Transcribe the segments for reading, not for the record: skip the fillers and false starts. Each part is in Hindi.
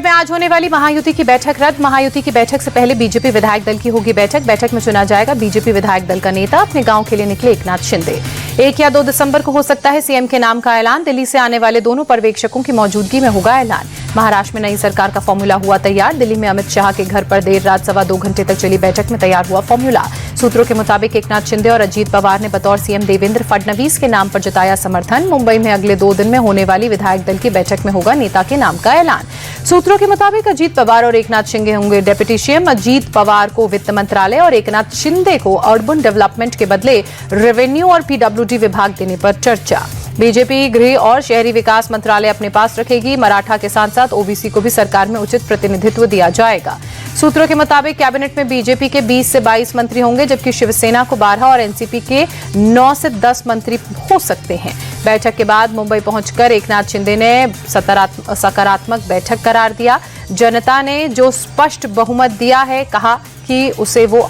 में आज होने वाली महायुति की बैठक रद्द। महायुति की बैठक से पहले बीजेपी विधायक दल की होगी बैठक। बैठक में चुना जाएगा बीजेपी विधायक दल का नेता। अपने गांव के लिए निकले एकनाथ शिंदे। 1 या 2 दिसंबर को हो सकता है सीएम के नाम का ऐलान। दिल्ली से आने वाले दोनों पर्यवेक्षकों की मौजूदगी में होगा ऐलान। महाराष्ट्र में नई सरकार का फॉर्मूला हुआ तैयार। दिल्ली में अमित शाह के घर पर देर रात 2.25 घंटे तक चली बैठक में तैयार हुआ फॉर्मूला। सूत्रों के मुताबिक एकनाथ शिंदे और अजीत पवार ने बतौर सीएम देवेंद्र फडणवीस के नाम पर जताया समर्थन। मुंबई में अगले 2 दिन में होने वाली विधायक दल की बैठक में होगा नेता के नाम का ऐलान। सूत्रों के मुताबिक अजीत पवार और एकनाथ शिंदे होंगे डिप्टी सीएम। अजीत पवार को वित्त मंत्रालय और एकनाथ शिंदे को अर्बन डेवलपमेंट के बदले रेवेन्यू और पीडब्ल्यूडी विभाग देने पर चर्चा। बीजेपी गृह और शहरी विकास मंत्रालय अपने पास रखेगी। मराठा के साथ साथ ओबीसी को भी सरकार में उचित प्रतिनिधित्व दिया जाएगा। सूत्रों के मुताबिक कैबिनेट में बीजेपी के 20 से 22 मंत्री होंगे, जबकि शिवसेना को 12 और एनसीपी के 9 से 10 मंत्री हो सकते हैं। बैठक के बाद मुंबई पहुंचकर एकनाथ शिंदे ने सकारात्मक बैठक करार दिया। जनता ने जो स्पष्ट बहुमत दिया है, कहा कि उसे वो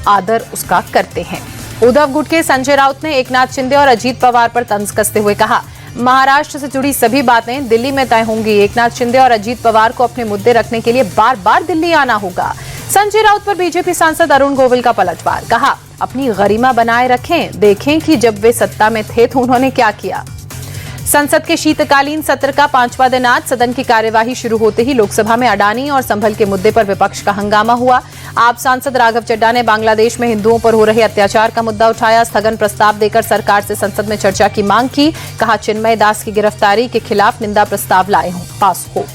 आदर उसका करते हैं। उद्धव गुट के संजय राउत ने एकनाथ शिंदे और अजीत पवार पर तंज कसते हुए कहा, महाराष्ट्र से जुड़ी सभी बातें दिल्ली में तय होंगी। एकनाथ शिंदे और अजीत पवार को अपने मुद्दे रखने के लिए बार बार दिल्ली आना होगा। संजय राउत पर बीजेपी सांसद अरुण गोविल का पलटवार। कहा, अपनी गरिमा बनाए रखें, देखें कि जब वे सत्ता में थे तो उन्होंने क्या किया। संसद के शीतकालीन सत्र का 5वां दिन आज सदन की कार्यवाही शुरू होते ही लोकसभा में अडानी और संभल के मुद्दे पर विपक्ष का हंगामा हुआ। आप सांसद राघव चड्ढा ने बांग्लादेश में हिंदुओं पर हो रहे अत्याचार का मुद्दा उठाया। स्थगन प्रस्ताव देकर सरकार से संसद में चर्चा की मांग की। कहा, चिन्मय दास की गिरफ्तारी के खिलाफ निंदा प्रस्ताव लाए हो, पास हो।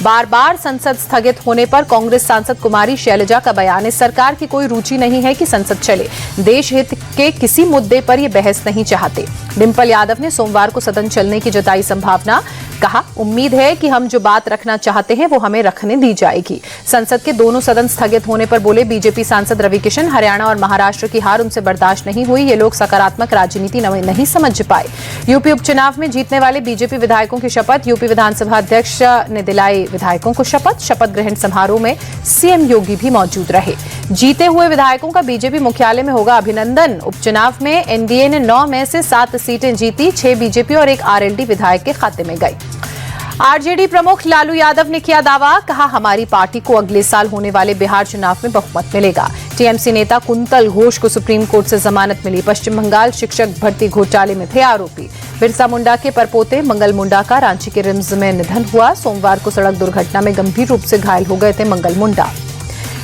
बार बार संसद स्थगित होने पर कांग्रेस सांसद कुमारी शैलजा का बयान है, सरकार की कोई रुचि नहीं है कि संसद चले। देश हित के किसी मुद्दे पर ये बहस नहीं चाहते। डिंपल यादव ने सोमवार को सदन चलने की जताई संभावना। कहा, उम्मीद है कि हम जो बात रखना चाहते हैं वो हमें रखने दी जाएगी। संसद के दोनों सदन स्थगित होने पर बोले बीजेपी सांसद रवि किशन, हरियाणा और महाराष्ट्र की हार उनसे बर्दाश्त नहीं हुई। ये लोग सकारात्मक राजनीति नहीं समझ पाए। यूपी उपचुनाव में जीतने वाले बीजेपी विधायकों की शपथ। यूपी विधानसभा अध्यक्ष ने दिलाई विधायकों को शपथ। शपथ ग्रहण समारोह में सीएम योगी भी मौजूद रहे। जीते हुए विधायकों का बीजेपी मुख्यालय में होगा अभिनंदन। उपचुनाव में एनडीए ने 9 में से 7 सीटें जीती। 6 बीजेपी और 1 आरएलडी विधायक के खाते में गई। आरजेडी प्रमुख लालू यादव ने किया दावा। कहा, हमारी पार्टी को अगले साल होने वाले बिहार चुनाव में बहुमत मिलेगा। टीएमसी नेता कुंतल घोष को सुप्रीम कोर्ट से जमानत मिली। पश्चिम बंगाल शिक्षक भर्ती घोटाले में थे आरोपी। बिरसा मुंडा के परपोते मंगल मुंडा का रांची के रिम्स में निधन हुआ। सोमवार को सड़क दुर्घटना में गंभीर रूप से घायल हो गए थे मंगल मुंडा।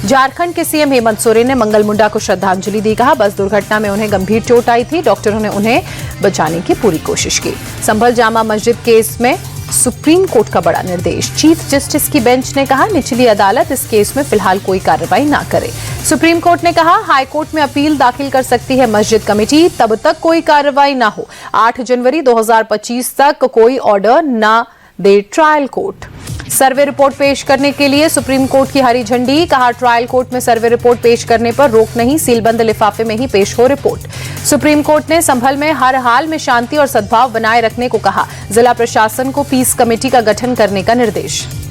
झारखंड के सीएम हेमंत सोरेन ने मंगल मुंडा को श्रद्धांजलि दी। कहा, बस दुर्घटना में उन्हें गंभीर चोट आई थी। डॉक्टरों ने उन्हें बचाने की पूरी कोशिश की। संभल जामा मस्जिद केस में सुप्रीम कोर्ट का बड़ा निर्देश। चीफ जस्टिस की बेंच ने कहा, निचली अदालत इस केस में फिलहाल कोई कार्रवाई ना करे। सुप्रीम कोर्ट ने कहा, हाई कोर्ट में अपील दाखिल कर सकती है मस्जिद कमेटी, तब तक कोई कार्रवाई ना हो। 8 जनवरी 2025 तक कोई ऑर्डर ना दे ट्रायल कोर्ट। सर्वे रिपोर्ट पेश करने के लिए सुप्रीम कोर्ट की हरी झंडी। कहा, ट्रायल कोर्ट में सर्वे रिपोर्ट पेश करने पर रोक नहीं, सीलबंद लिफाफे में ही पेश हो रिपोर्ट। सुप्रीम कोर्ट ने संभल में हर हाल में शांति और सद्भाव बनाए रखने को कहा। जिला प्रशासन को पीस कमेटी का गठन करने का निर्देश।